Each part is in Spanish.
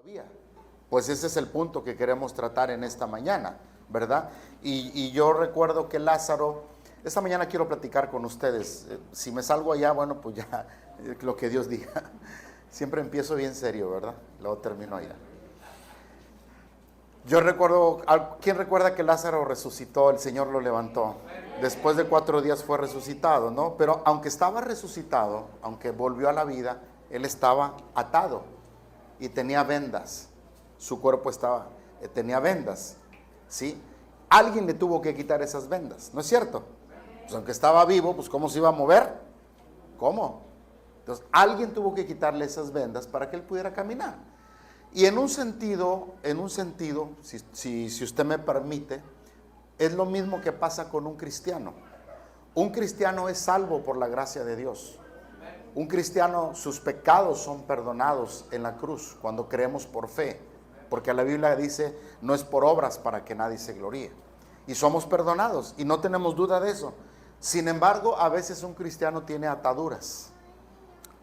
todavía. Pues ese es el punto que queremos tratar en esta mañana, ¿verdad? Y yo recuerdo que Lázaro, esta mañana quiero platicar con ustedes. Si me salgo allá, bueno, pues ya, lo que Dios diga. Siempre empiezo bien serio, ¿verdad? Luego termino allá. Yo recuerdo, ¿quién recuerda que Lázaro resucitó? El Señor lo levantó. Después de 4 días fue resucitado, ¿no? Pero aunque estaba resucitado, aunque volvió a la vida, él estaba atado y tenía vendas. Su cuerpo tenía vendas, ¿sí? Alguien le tuvo que quitar esas vendas, ¿no es cierto? Pues aunque estaba vivo, pues ¿cómo se iba a mover? ¿Cómo? Entonces alguien tuvo que quitarle esas vendas para que él pudiera caminar. Y en un sentido, si usted me permite, es lo mismo que pasa con un cristiano. Un cristiano es salvo por la gracia de Dios. Un cristiano, sus pecados son perdonados en la cruz cuando creemos por fe. Porque la Biblia dice, no es por obras para que nadie se gloríe. Y somos perdonados y no tenemos duda de eso. Sin embargo, a veces un cristiano tiene ataduras,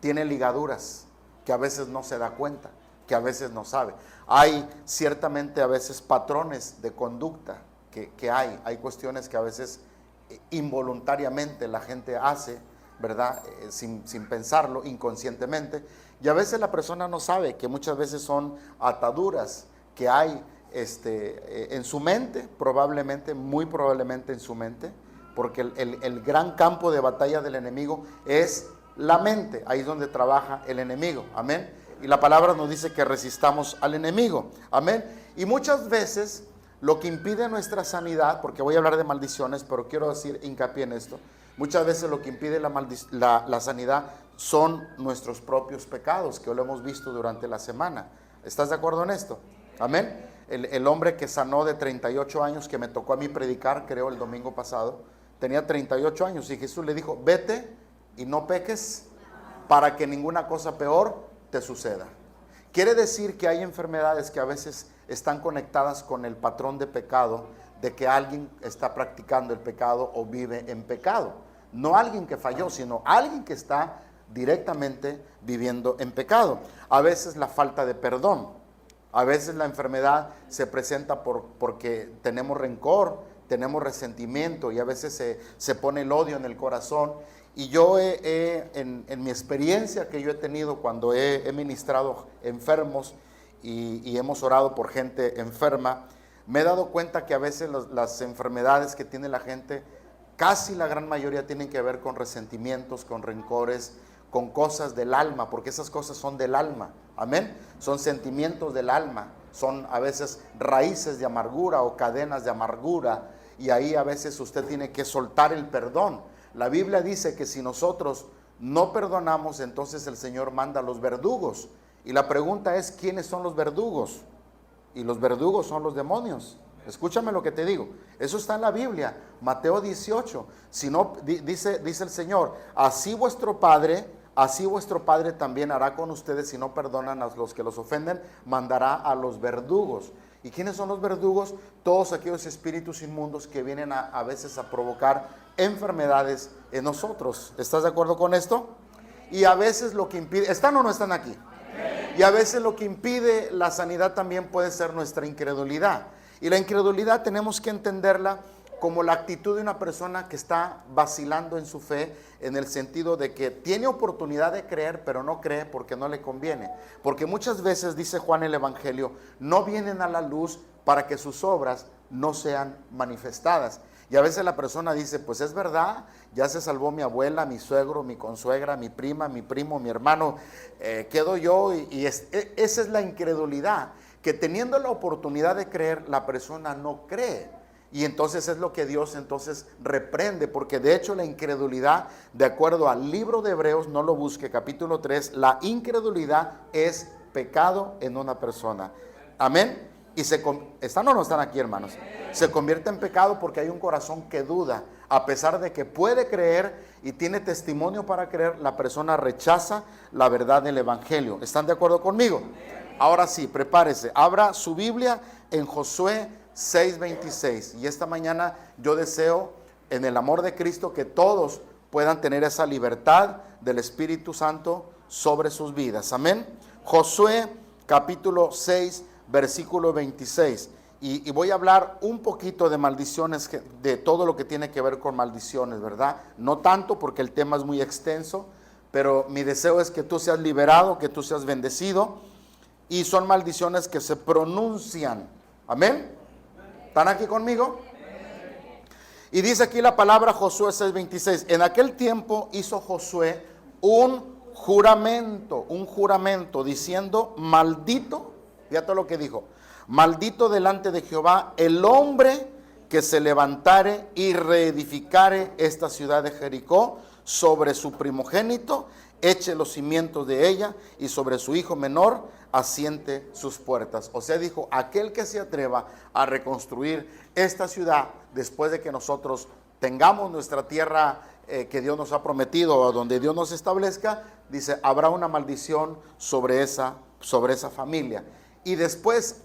tiene ligaduras, que a veces no se da cuenta, que a veces no sabe. Hay ciertamente a veces patrones de conducta que hay cuestiones que a veces involuntariamente la gente hace, ¿verdad? Sin pensarlo, inconscientemente. Y a veces la persona no sabe que muchas veces son ataduras que hay en su mente, probablemente, muy probablemente en su mente, porque el gran campo de batalla del enemigo es la mente. Ahí es donde trabaja el enemigo, amén. Y la palabra nos dice que resistamos al enemigo, amén. Y muchas veces lo que impide nuestra sanidad, porque voy a hablar de maldiciones, pero quiero decir hincapié en esto, muchas veces lo que impide la sanidad son nuestros propios pecados, que lo hemos visto durante la semana. ¿Estás de acuerdo en esto? Amén. El hombre que sanó de 38 años, que me tocó a mí predicar, creo, el domingo pasado, tenía 38 años y Jesús le dijo, vete y no peques para que ninguna cosa peor te suceda. Quiere decir que hay enfermedades que a veces están conectadas con el patrón de pecado, de que alguien está practicando el pecado o vive en pecado. No alguien que falló, sino alguien que está directamente viviendo en pecado. A veces la falta de perdón, a veces la enfermedad se presenta porque tenemos rencor, tenemos resentimiento y a veces se pone el odio en el corazón. Y yo en mi experiencia que yo he tenido cuando he ministrado enfermos y hemos orado por gente enferma, me he dado cuenta que a veces las enfermedades que tiene la gente, casi la gran mayoría tienen que ver con resentimientos, con rencores, con cosas del alma, porque esas cosas son del alma, amén. Son sentimientos del alma, son a veces raíces de amargura o cadenas de amargura, y ahí a veces usted tiene que soltar el perdón. La Biblia dice que si nosotros no perdonamos, entonces el Señor manda a los verdugos. Y la pregunta es, ¿quiénes son los verdugos? Y los verdugos son los demonios. Escúchame lo que te digo. Eso está en la Biblia, Mateo 18. Si no, dice el Señor, así vuestro Padre también hará con ustedes si no perdonan a los que los ofenden, mandará a los verdugos. ¿Y quiénes son los verdugos? Todos aquellos espíritus inmundos que vienen a veces a provocar enfermedades en nosotros. ¿Estás de acuerdo con esto? Y a veces lo que impide, ¿están o no están aquí? Y a veces lo que impide la sanidad también puede ser nuestra incredulidad. Y la incredulidad tenemos que entenderla como la actitud de una persona que está vacilando en su fe, en el sentido de que tiene oportunidad de creer, pero no cree porque no le conviene. Porque muchas veces, dice Juan el Evangelio, no vienen a la luz para que sus obras no sean manifestadas. Y a veces la persona dice, pues es verdad, ya se salvó mi abuela, mi suegro, mi consuegra, mi prima, mi primo, mi hermano, quedo yo. Esa es la incredulidad, que teniendo la oportunidad de creer, la persona no cree. Y entonces es lo que Dios entonces reprende, porque de hecho la incredulidad, de acuerdo al libro de Hebreos, no lo busque, capítulo 3, la incredulidad es pecado en una persona. Amén. Y ¿están o no están aquí, hermanos? Se convierte en pecado porque hay un corazón que duda. A pesar de que puede creer y tiene testimonio para creer, la persona rechaza la verdad del Evangelio. ¿Están de acuerdo conmigo? Ahora sí, prepárese. Abra su Biblia en Josué 6:26. Y esta mañana yo deseo, en el amor de Cristo, que todos puedan tener esa libertad del Espíritu Santo sobre sus vidas. Amén. Josué capítulo 6, versículo 26. Y voy a hablar un poquito de maldiciones, de todo lo que tiene que ver con maldiciones, ¿verdad? No tanto porque el tema es muy extenso, pero mi deseo es que tú seas liberado, que tú seas bendecido. Y son maldiciones que se pronuncian. Amén. ¿Están aquí conmigo? Y dice aquí la palabra Josué 6:26. En aquel tiempo hizo Josué un juramento diciendo: maldito, fíjate lo que dijo: maldito delante de Jehová el hombre que se levantare y reedificare esta ciudad de Jericó sobre su primogénito, eche los cimientos de ella, y sobre su hijo menor asiente sus puertas. O sea, dijo, aquel que se atreva a reconstruir esta ciudad después de que nosotros tengamos nuestra tierra que Dios nos ha prometido, o donde Dios nos establezca, dice, habrá una maldición sobre esa familia. Y después,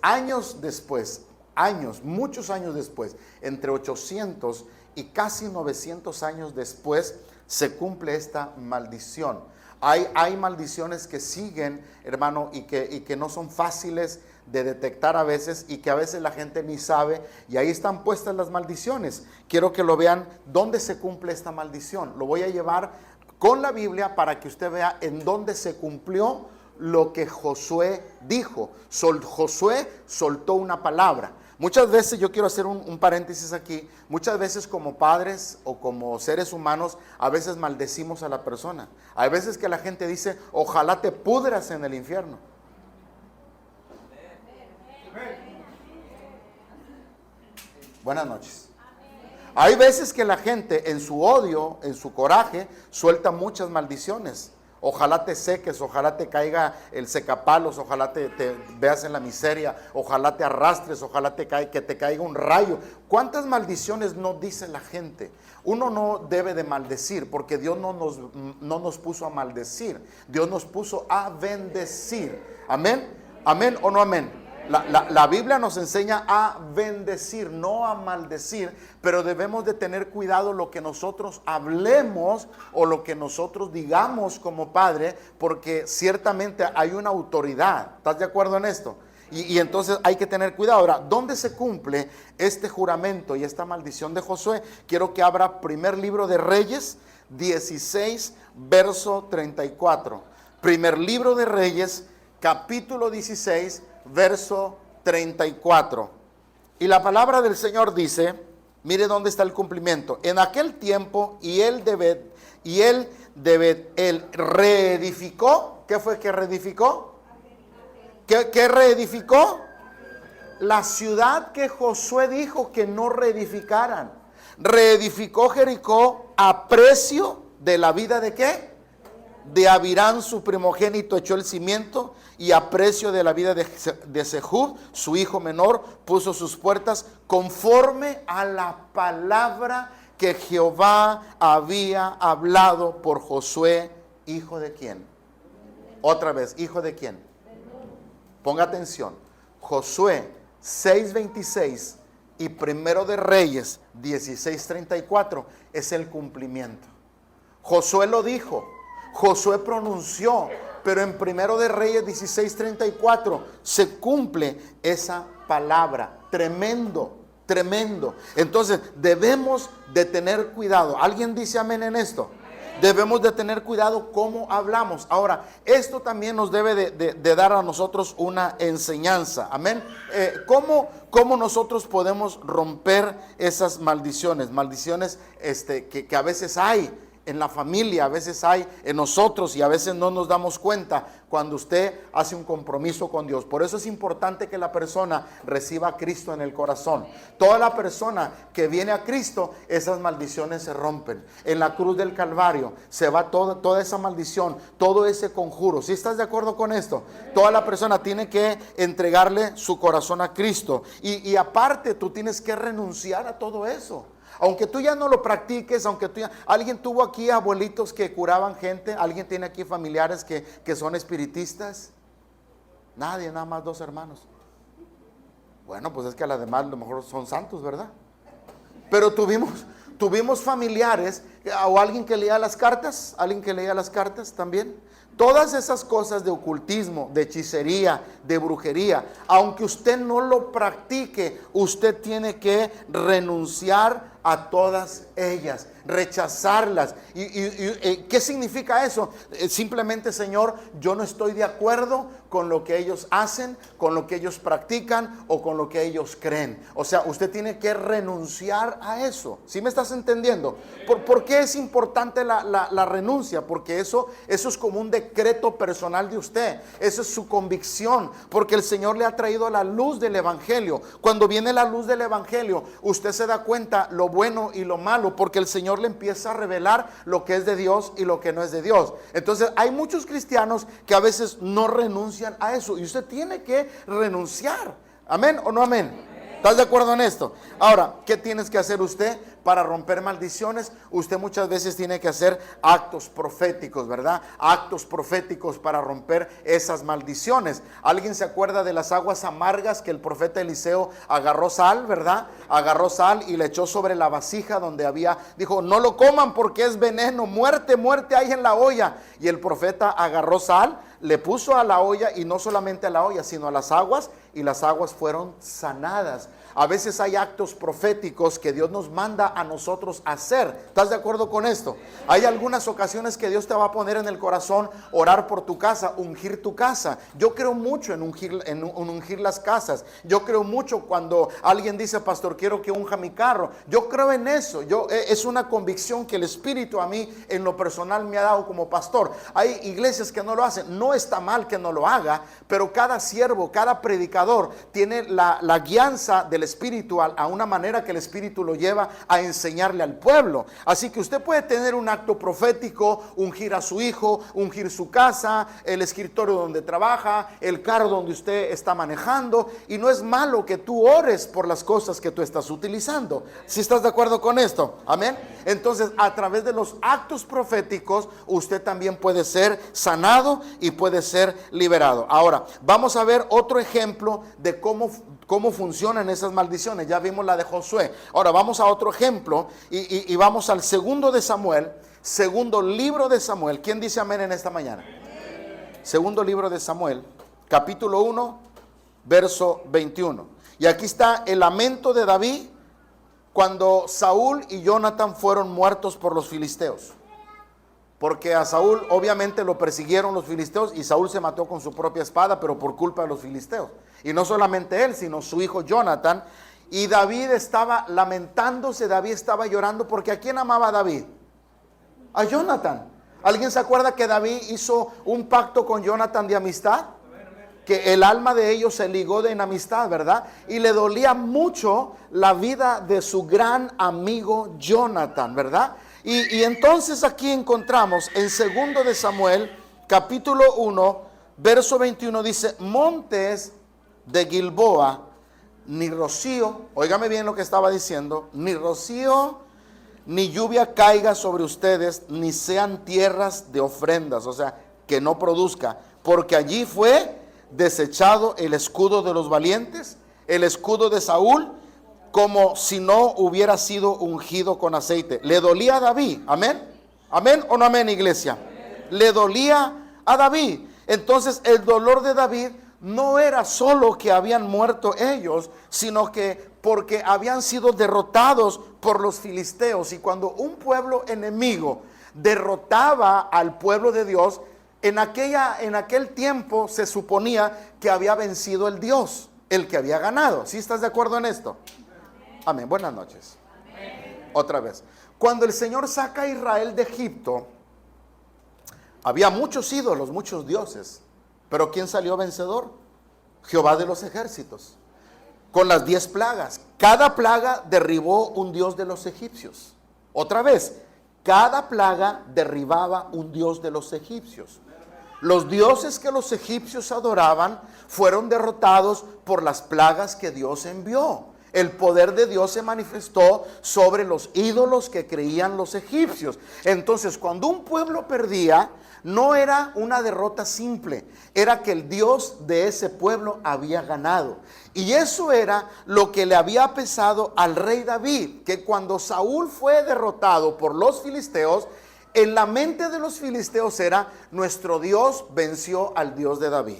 muchos años después, entre 800 y casi 900 años después, se cumple esta maldición. Hay maldiciones que siguen, hermano, y que no son fáciles de detectar a veces, y que a veces la gente ni sabe, y ahí están puestas las maldiciones. Quiero que lo vean, dónde se cumple esta maldición. Lo voy a llevar con la Biblia para que usted vea en dónde se cumplió lo que Josué dijo. Josué soltó una palabra. Muchas veces, yo quiero hacer un paréntesis aquí, muchas veces como padres o como seres humanos, a veces maldecimos a la persona. Hay veces que la gente dice, ojalá te pudras en el infierno. Buenas noches. Hay veces que la gente en su odio, en su coraje, suelta muchas maldiciones. Ojalá te seques, ojalá te caiga el secapalos, ojalá te veas en la miseria, ojalá te arrastres, ojalá que te caiga un rayo. ¿Cuántas maldiciones no dice la gente? Uno no debe de maldecir, porque Dios no nos puso a maldecir, Dios nos puso a bendecir. ¿Amén? ¿Amén o no amén? La Biblia nos enseña a bendecir, no a maldecir, pero debemos de tener cuidado lo que nosotros hablemos o lo que nosotros digamos como padre, porque ciertamente hay una autoridad. ¿Estás de acuerdo en esto? Y entonces hay que tener cuidado. Ahora, ¿dónde se cumple este juramento y esta maldición de Josué? Quiero que abra primer libro de Reyes 16, verso 34. Primer libro de Reyes, capítulo 16, verso 34. Y la palabra del Señor dice, mire dónde está el cumplimiento. En aquel tiempo, él reedificó. ¿Qué fue que reedificó? ¿Qué reedificó? La ciudad que Josué dijo que no reedificaran. Reedificó Jericó a precio de la vida de ¿qué? De Abirán, su primogénito, echó el cimiento, y a precio de la vida de Sehud, su hijo menor, puso sus puertas conforme a la palabra que Jehová había hablado por Josué, hijo de quién. Otra vez, hijo de quién. Ponga atención. Josué 6:26 y primero de Reyes 16:34 es el cumplimiento. Josué lo dijo, Josué pronunció, pero en primero de Reyes 16:34 se cumple esa palabra. Tremendo, tremendo. Entonces debemos de tener cuidado. ¿Alguien dice amén en esto? Debemos de tener cuidado cómo hablamos. Ahora, esto también nos debe de dar a nosotros una enseñanza. Amén. ¿Cómo nosotros podemos romper esas maldiciones? Maldiciones que a veces hay en la familia, a veces hay en nosotros, y a veces no nos damos cuenta cuando usted hace un compromiso con Dios. Por eso es importante que la persona reciba a Cristo en el corazón. Toda la persona que viene a Cristo, esas maldiciones se rompen. En la cruz del Calvario se va toda esa maldición, todo ese conjuro. ¿Sí estás de acuerdo con esto? Toda la persona tiene que entregarle su corazón a Cristo. Y aparte tú tienes que renunciar a todo eso. Aunque tú ya no lo practiques, alguien tuvo aquí abuelitos que curaban gente, alguien tiene aquí familiares que son espiritistas. Nadie, nada más 2 hermanos. Bueno, pues es que a las demás a lo mejor son santos, ¿verdad? Pero tuvimos familiares, o alguien que leía las cartas también. Todas esas cosas de ocultismo, de hechicería, de brujería, aunque usted no lo practique, usted tiene que renunciar a todas ellas, rechazarlas. ¿Y qué significa eso? Simplemente, Señor, yo no estoy de acuerdo con lo que ellos hacen, con lo que ellos practican o con lo que ellos creen. O sea, usted tiene que renunciar a eso. ¿Sí me estás entendiendo? ¿Por qué es importante la renuncia? Porque eso es como un decreto personal de usted. Eso es su convicción, porque el Señor le ha traído la luz del Evangelio. Cuando viene la luz del Evangelio, usted se da cuenta lo bueno y lo malo, porque el Señor le empieza a revelar lo que es de Dios y lo que no es de Dios. Entonces hay muchos cristianos que a veces no renuncian a eso, y usted tiene que renunciar. ¿Amén o no amén? ¿Estás de acuerdo en esto? Ahora, ¿qué tienes que hacer usted para romper maldiciones? Usted muchas veces tiene que hacer actos proféticos, ¿verdad? Actos proféticos para romper esas maldiciones. ¿Alguien se acuerda de las aguas amargas que el profeta Eliseo agarró sal, ¿verdad? Agarró sal y le echó sobre la vasija donde dijo, no lo coman porque es veneno, muerte, muerte hay en la olla. Y el profeta agarró sal, le puso a la olla, y no solamente a la olla, sino a las aguas, y las aguas fueron sanadas. A veces hay actos proféticos que Dios nos manda a nosotros hacer. ¿Estás de acuerdo con esto? Hay algunas ocasiones que Dios te va a poner en el corazón orar por tu casa, ungir tu casa. Yo creo mucho en ungir las casas. Yo creo mucho cuando alguien dice, pastor, quiero que unja mi carro. Yo creo en eso. Es una convicción que el Espíritu a mí en lo personal me ha dado como pastor. Hay iglesias que no lo hacen. No está mal que no lo haga, pero cada siervo, cada predicador tiene la guianza del Espíritu a una manera que el Espíritu lo lleva a enseñarle al pueblo. Así que usted puede tener un acto profético, ungir a su hijo, ungir su casa, el escritorio donde trabaja, el carro donde usted está manejando, y no es malo que tú ores por las cosas que tú estás utilizando. ¿Sí estás de acuerdo con esto? Amén. Entonces, a través de los actos proféticos, usted también puede ser sanado y puede ser liberado. Ahora, vamos a ver otro ejemplo de cómo funcionan esas maldiciones. Ya vimos la de Josué. Ahora vamos a otro ejemplo y vamos al segundo libro de Samuel. ¿Quién dice amén en esta mañana? Segundo libro de Samuel, capítulo 1, verso 21. Y aquí está el lamento de David cuando Saúl y Jonathan fueron muertos por los filisteos. Porque a Saúl obviamente lo persiguieron los filisteos, y Saúl se mató con su propia espada, pero por culpa de los filisteos. Y no solamente él, sino su hijo Jonathan. Y David estaba lamentándose, David estaba llorando, porque ¿a quién amaba David? A Jonathan. ¿Alguien se acuerda que David hizo un pacto con Jonathan de amistad? Que el alma de ellos se ligó de enemistad, ¿verdad? Y le dolía mucho la vida de su gran amigo Jonathan, ¿verdad? Y entonces aquí encontramos en 2 de Samuel, capítulo 1, verso 21, dice, montes de Gilboa, ni rocío, óigame bien lo que estaba diciendo, ni rocío, ni lluvia caiga sobre ustedes, ni sean tierras de ofrendas, o sea, que no produzca, porque allí fue desechado el escudo de los valientes, el escudo de Saúl, como si no hubiera sido ungido con aceite. Le dolía a David, amén, amén o no amén, iglesia. Amén. Le dolía a David. Entonces el dolor de David no era solo que habían muerto ellos, sino que porque habían sido derrotados por los filisteos. Y cuando un pueblo enemigo derrotaba al pueblo de Dios, en aquel tiempo se suponía que había vencido el Dios, el que había ganado. ¿Sí estás de acuerdo en esto? Amén. Buenas noches. Amén. Otra vez. Cuando el Señor saca a Israel de Egipto, había muchos ídolos, muchos dioses. Pero ¿quién salió vencedor? Jehová de los ejércitos. Con las 10 plagas. Cada plaga derribó un dios de los egipcios. Otra vez. Cada plaga derribaba un dios de los egipcios. Los dioses que los egipcios adoraban fueron derrotados por las plagas que Dios envió. El poder de Dios se manifestó sobre los ídolos que creían los egipcios. Entonces, cuando un pueblo perdía, no era una derrota simple, era que el Dios de ese pueblo había ganado. Y eso era lo que le había pesado al rey David, que cuando Saúl fue derrotado por los filisteos, En la mente de los filisteos era: nuestro Dios venció al Dios de David.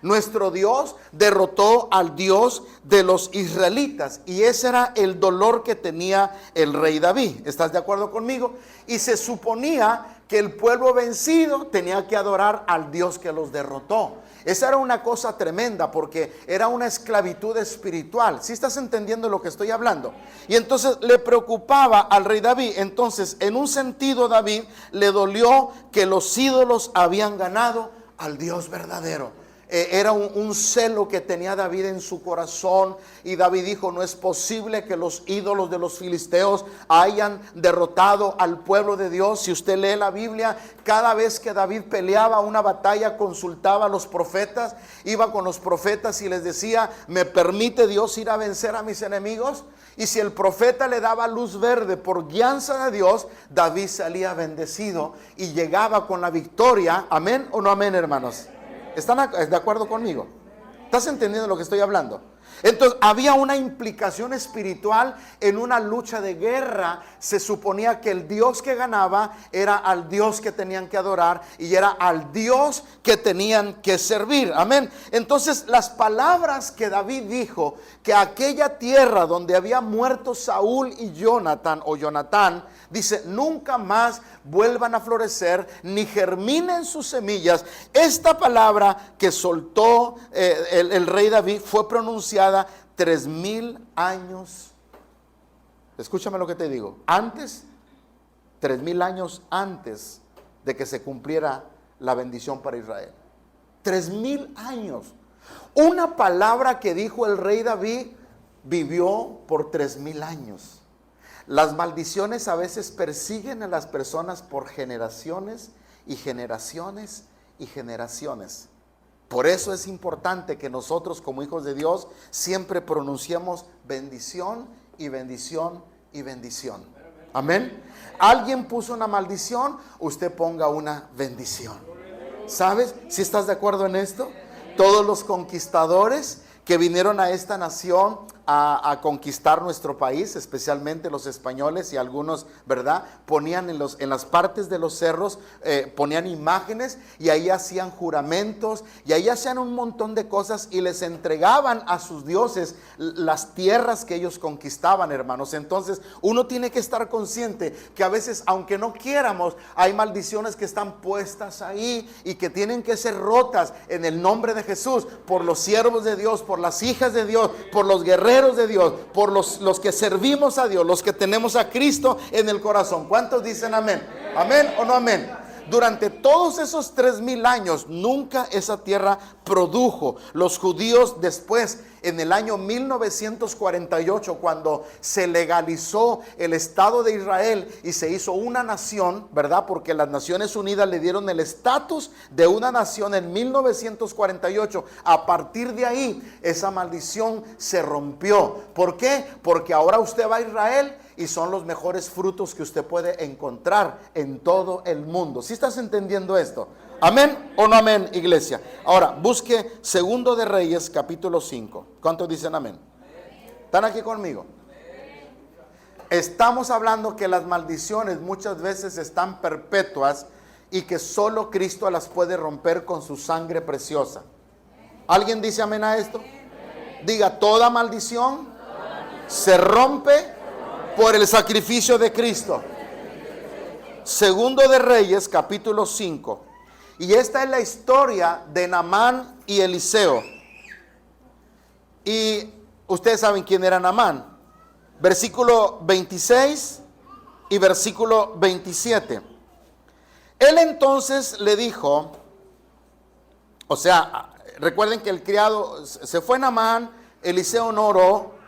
Nuestro Dios derrotó al Dios de los israelitas. Y ese era el dolor que tenía el rey David. ¿Estás de acuerdo conmigo? Y se suponía que el pueblo vencido tenía que adorar al Dios que los derrotó. Esa era una cosa tremenda, porque era una esclavitud espiritual. ¿Sí estás entendiendo lo que estoy hablando? Y entonces le preocupaba al rey David. Entonces, en un sentido, David le dolió que los ídolos habían ganado al Dios verdadero. Era un celo que tenía David en su corazón. Y David dijo: no es posible que los ídolos de los filisteos hayan derrotado al pueblo de Dios. Si usted lee la Biblia, cada vez que David peleaba una batalla, consultaba a los profetas. Iba con los profetas y les decía: ¿me permite Dios ir a vencer a mis enemigos? Y si el profeta le daba luz verde por guianza de Dios, David salía bendecido y llegaba con la victoria. ¿Amén o no amén, hermanos? ¿Están de acuerdo conmigo? ¿Estás entendiendo lo que estoy hablando? Entonces había una implicación espiritual en una lucha de guerra. Se suponía que el Dios que ganaba era al Dios que tenían que adorar y era al Dios que tenían que servir. Amén. Entonces las palabras que David dijo, que aquella tierra donde había muerto Saúl y Jonatán, dice: nunca más vuelvan a florecer ni germinen sus semillas. Esta palabra que soltó el rey David fue pronunciada 3000 años. Escúchame lo que te digo. 3000 años antes de que se cumpliera la bendición para Israel. 3000 años. Una palabra que dijo el rey David vivió por 3000 años. Las maldiciones a veces persiguen a las personas por generaciones y generaciones y generaciones. Por eso es importante que nosotros, como hijos de Dios, siempre pronunciemos bendición y bendición y bendición. Amén. Alguien puso una maldición, usted ponga una bendición. ¿Sabes? ¿Si estás de acuerdo en esto? Todos los conquistadores que vinieron a esta nación a conquistar nuestro país, especialmente los españoles y algunos, ¿verdad? Ponían en las partes de los cerros, ponían imágenes y ahí hacían juramentos y ahí hacían un montón de cosas y les entregaban a sus dioses las tierras que ellos conquistaban, hermanos. Entonces uno tiene que estar consciente que a veces, aunque no quieramos, hay maldiciones que están puestas ahí y que tienen que ser rotas en el nombre de Jesús, por los siervos de Dios, por las hijas de Dios, por los guerreros de Dios, por los que servimos a Dios, los que tenemos a Cristo en el corazón. ¿Cuántos dicen amén? ¿Amén o no amén? Durante todos esos 3000 años nunca esa tierra produjo. Los judíos después, en el año 1948, cuando se legalizó el Estado de Israel y se hizo una nación, ¿verdad? Porque las Naciones Unidas le dieron el estatus de una nación en 1948. A partir de ahí, esa maldición se rompió. ¿Por qué? Porque ahora usted va a Israel y son los mejores frutos que usted puede encontrar en todo el mundo. ¿Sí estás entendiendo esto? ¿Amén o no amén, iglesia? Ahora, busque Segundo de Reyes, capítulo 5. ¿Cuántos dicen amén? ¿Están aquí conmigo? Estamos hablando que las maldiciones muchas veces están perpetuas y que solo Cristo las puede romper con su sangre preciosa. ¿Alguien dice amén a esto? Diga: toda maldición se rompe por el sacrificio de Cristo. Segundo de Reyes, capítulo 5. Y esta es la historia de Naamán y Eliseo. Y ustedes saben quién era Naamán. Versículo 26 y versículo 27. Él entonces le dijo, o sea, recuerden que el criado se fue Naamán, Eliseo no oró.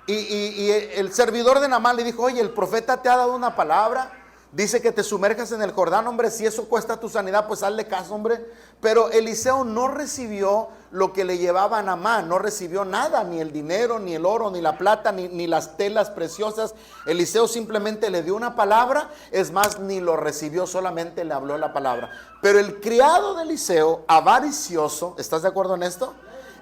Y el servidor de Naamán le dijo: oye, el profeta te ha dado una palabra, dice que te sumerjas en el Jordán, hombre, si eso cuesta tu sanidad, pues hazle caso, hombre. Pero Eliseo no recibió lo que le llevaba a Naamán, no recibió nada, ni el dinero, ni el oro, ni la plata, ni las telas preciosas. Eliseo simplemente le dio una palabra, es más, ni lo recibió, solamente le habló la palabra. Pero el criado de Eliseo, avaricioso, ¿estás de acuerdo en esto?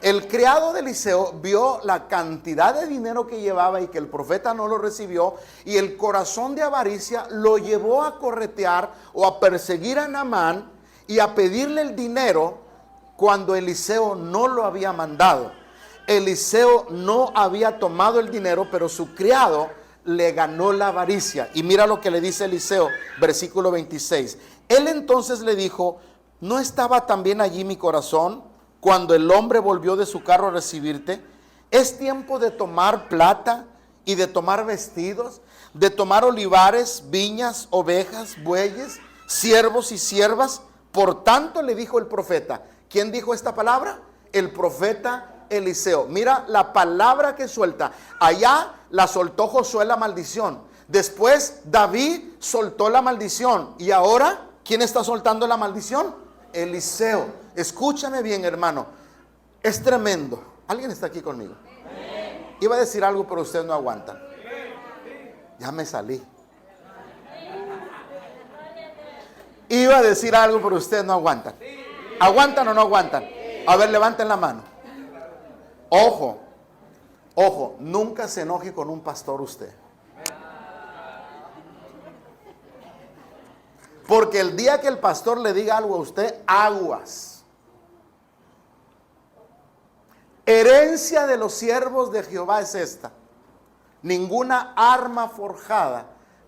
El criado de Eliseo vio la cantidad de dinero que llevaba y que el profeta no lo recibió, y el corazón de avaricia lo llevó a corretear o a perseguir a Naamán y a pedirle el dinero cuando Eliseo no lo había mandado. Eliseo no había tomado el dinero, pero su criado le ganó la avaricia. Y mira lo que le dice Eliseo, versículo 26. Él entonces le dijo: ¿no estaba también allí mi corazón cuando el hombre volvió de su carro a recibirte? Es tiempo de tomar plata y de tomar vestidos, de tomar olivares, viñas, ovejas, bueyes, siervos y siervas. Por tanto le dijo el profeta. ¿Quién dijo esta palabra? El profeta Eliseo. Mira la palabra que suelta. Allá la soltó Josué la maldición. Después David soltó la maldición. Y ahora, ¿quién está soltando la maldición? Eliseo. Escúchame bien, hermano. Es tremendo. ¿Alguien está aquí conmigo? Iba a decir algo, pero ustedes no aguantan. Ya me salí. Iba a decir algo, pero ustedes no aguantan. ¿Aguantan o no aguantan? A ver, levanten la mano. Ojo, ojo, nunca se enoje con un pastor usted. Porque el día que el pastor le diga algo a usted, aguas. Herencia de los siervos de Jehová es esta: ninguna arma forjada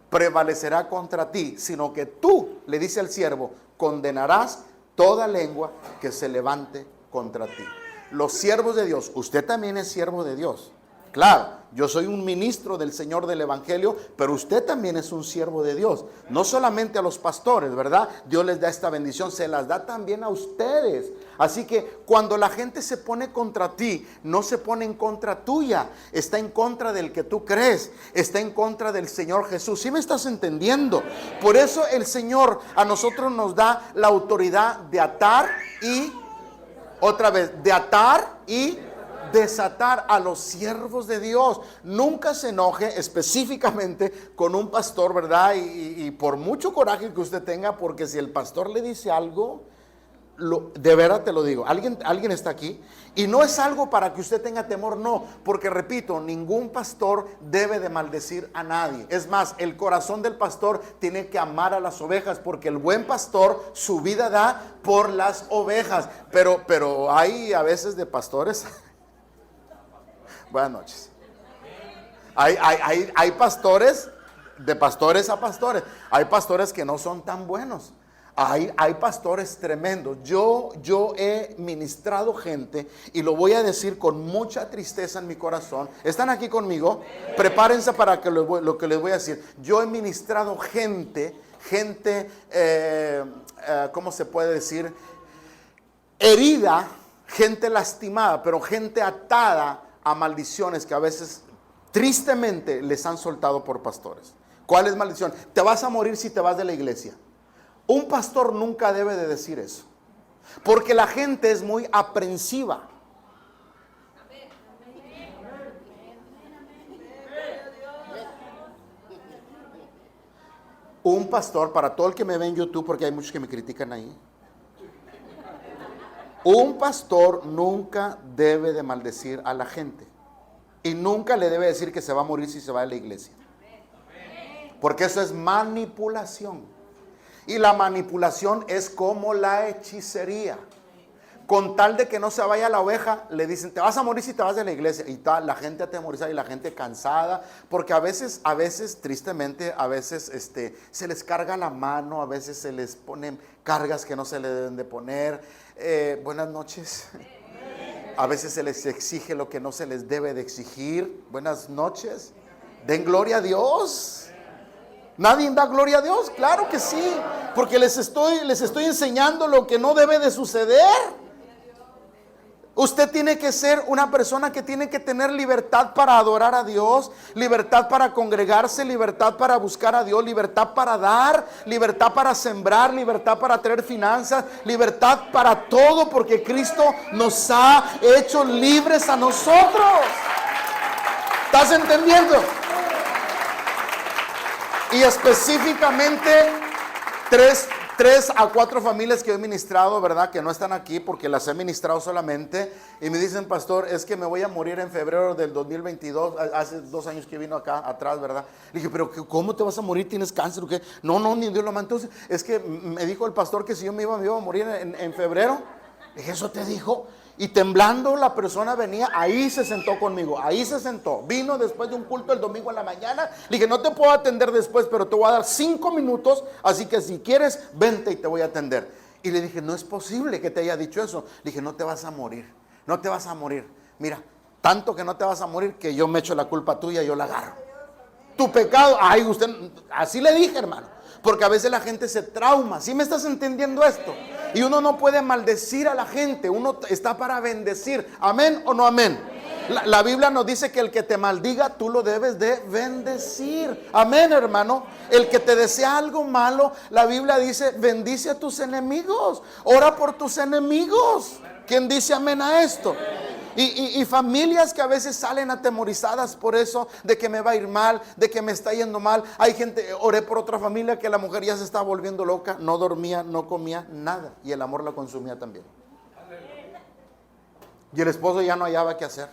prevalecerá contra ti, sino que tú, le dice al siervo, condenarás toda lengua que se levante contra ti. Los siervos de Dios, usted también es siervo de Dios. Claro, yo soy un ministro del Señor del Evangelio, pero usted también es un siervo de Dios. No solamente a los pastores, ¿verdad? Dios les da esta bendición, se las da también a ustedes. Así que cuando la gente se pone contra ti, no se pone en contra tuya, está en contra del que tú crees, está en contra del Señor Jesús. ¿Sí me estás entendiendo? Por eso el Señor a nosotros nos da la autoridad de atar y, otra vez, de atar y desatar a los siervos de Dios. Nunca se enoje específicamente con un pastor, ¿verdad? Y por mucho coraje que usted tenga, porque si el pastor le dice algo, de verdad te lo digo, ¿alguien está aquí? Y no es algo para que usted tenga temor, no, porque repito, ningún pastor debe de maldecir a nadie. Es más, el corazón del pastor tiene que amar a las ovejas, porque el buen pastor su vida da por las ovejas. Pero hay a veces de pastores. Buenas noches. Hay pastores, de pastores a pastores. Hay pastores que no son tan buenos. Hay pastores tremendos. Yo he ministrado gente, y lo voy a decir con mucha tristeza en mi corazón. ¿Están aquí conmigo? Prepárense para que lo que les voy a decir. Yo he ministrado gente, ¿cómo se puede decir? Herida, gente lastimada, pero gente atada a maldiciones que a veces tristemente les han soltado por pastores. ¿Cuál es maldición? Te vas a morir si te vas de la iglesia. Un pastor nunca debe de decir eso, porque la gente es muy aprensiva. Un pastor, para todo el que me ve en YouTube, porque hay muchos que me critican ahí, un pastor nunca debe de maldecir a la gente, y nunca le debe decir que se va a morir si se va de la iglesia, porque eso es manipulación. Y la manipulación es como la hechicería. Con tal de que no se vaya la oveja, le dicen: te vas a morir si te vas de la iglesia. Y la gente atemorizada y la gente cansada, porque a veces, tristemente, a veces se les carga la mano, a veces se les ponen cargas que no se le deben de poner. Buenas noches. A veces se les exige lo que no se les debe de exigir. Buenas noches. Den gloria a Dios. ¿Nadie da gloria a Dios? Claro que sí, porque les estoy enseñando lo que no debe de suceder. Usted tiene que ser una persona que tiene que tener libertad para adorar a Dios, libertad para congregarse, libertad para buscar a Dios, libertad para dar, libertad para sembrar, libertad para traer finanzas, libertad para todo, porque Cristo nos ha hecho libres a nosotros. ¿Estás entendiendo? Y específicamente 3 a 4 familias que he ministrado, ¿verdad? Que no están aquí porque las he ministrado solamente. Y me dicen, pastor, es que me voy a morir en febrero del 2022. Hace 2 años que vino acá atrás, ¿verdad? Le dije, pero ¿cómo te vas a morir? ¿Tienes cáncer o qué? No, ni Dios lo mandó. Entonces, es que me dijo el pastor que si yo me iba a morir en febrero. Le dije, ¿eso te dijo? Y temblando la persona venía, ahí se sentó conmigo, ahí se sentó. Vino después de un culto el domingo en la mañana. Le dije, no te puedo atender después, pero te voy a dar 5 minutos, así que si quieres, vente y te voy a atender. Y le dije, no es posible que te haya dicho eso. Le dije, no te vas a morir, no te vas a morir. Mira, tanto que no te vas a morir que yo me echo la culpa tuya y yo la agarro. Tu pecado, ay, usted, así le dije, hermano. Porque a veces la gente se trauma. ¿Sí me estás entendiendo esto? Y uno no puede maldecir a la gente. Uno está para bendecir. ¿Amén o no amén? La Biblia nos dice que el que te maldiga, tú lo debes de bendecir. Amén, hermano. El que te desea algo malo, la Biblia dice, bendice a tus enemigos. Ora por tus enemigos. ¿Quién dice amén a esto? Y familias que a veces salen atemorizadas por eso, de que me va a ir mal, de que me está yendo mal. Hay gente, oré por otra familia que la mujer ya se estaba volviendo loca, no dormía, no comía nada, y el amor la consumía también. Y el esposo ya no hallaba qué hacer.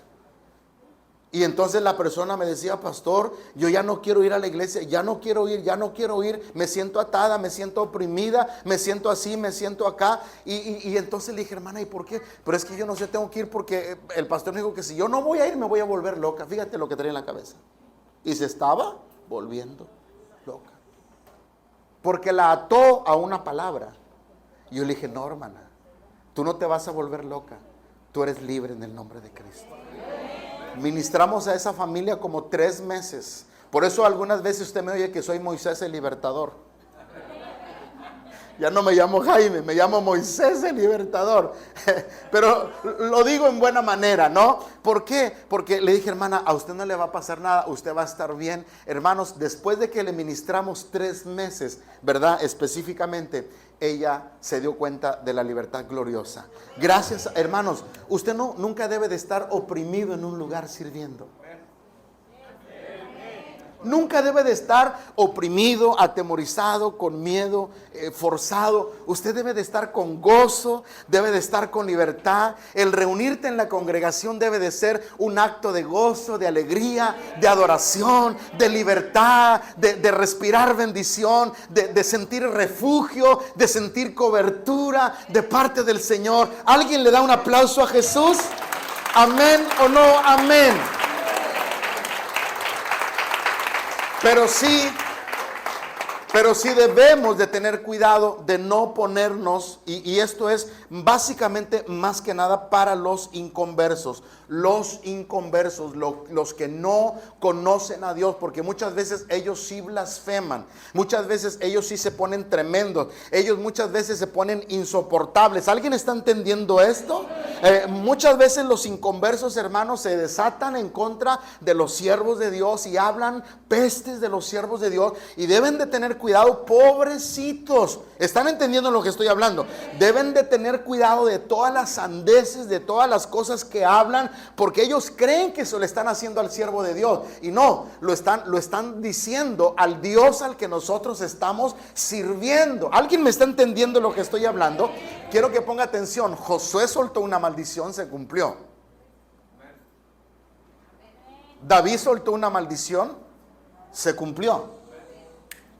Y entonces la persona me decía, pastor, yo ya no quiero ir a la iglesia, ya no quiero ir, me siento atada, me siento oprimida, me siento así, me siento acá. Y entonces le dije, hermana, ¿y por qué? Pero es que yo no sé, tengo que ir porque el pastor me dijo que si yo no voy a ir, me voy a volver loca. Fíjate lo que tenía en la cabeza. Y se estaba volviendo loca. Porque la ató a una palabra. Y yo le dije, no, hermana, tú no te vas a volver loca, tú eres libre en el nombre de Cristo. Ministramos a esa familia como 3 meses. Por eso algunas veces usted me oye que soy Moisés el libertador. Ya no me llamo Jaime, me llamo Moisés el libertador. Pero lo digo en buena manera, ¿no? ¿Por qué? Porque le dije, hermana, a usted no le va a pasar nada, usted va a estar bien. Hermanos, después de que le ministramos 3 meses, ¿verdad? Específicamente, ella se dio cuenta de la libertad gloriosa. Gracias, hermanos. Usted nunca debe de estar oprimido en un lugar sirviendo. Nunca debe de estar oprimido, atemorizado, con miedo, forzado. Usted debe de estar con gozo, debe de estar con libertad. El reunirte en la congregación debe de ser un acto de gozo, de alegría, de adoración, de libertad, de respirar bendición, de sentir refugio, de sentir cobertura de parte del Señor. ¿Alguien le da un aplauso a Jesús? ¿Amén o no amén? Pero sí debemos de tener cuidado de no ponernos, y esto es básicamente más que nada para los inconversos. Los inconversos, los que no conocen a Dios, porque muchas veces ellos sí blasfeman, muchas veces ellos sí se ponen tremendos, ellos muchas veces se ponen insoportables. ¿Alguien está entendiendo esto? Muchas veces los inconversos, hermanos, se desatan en contra de los siervos de Dios y hablan pestes de los siervos de Dios, y deben de tener cuidado, pobrecitos. ¿Están entendiendo lo que estoy hablando? Deben de tener cuidado de todas las sandeces, de todas las cosas que hablan, porque ellos creen que se lo están haciendo al siervo de Dios, y no, lo están diciendo al Dios al que nosotros estamos sirviendo. ¿Alguien me está entendiendo lo que estoy hablando? Quiero que ponga atención. Josué soltó una maldición, se cumplió. David soltó una maldición, se cumplió.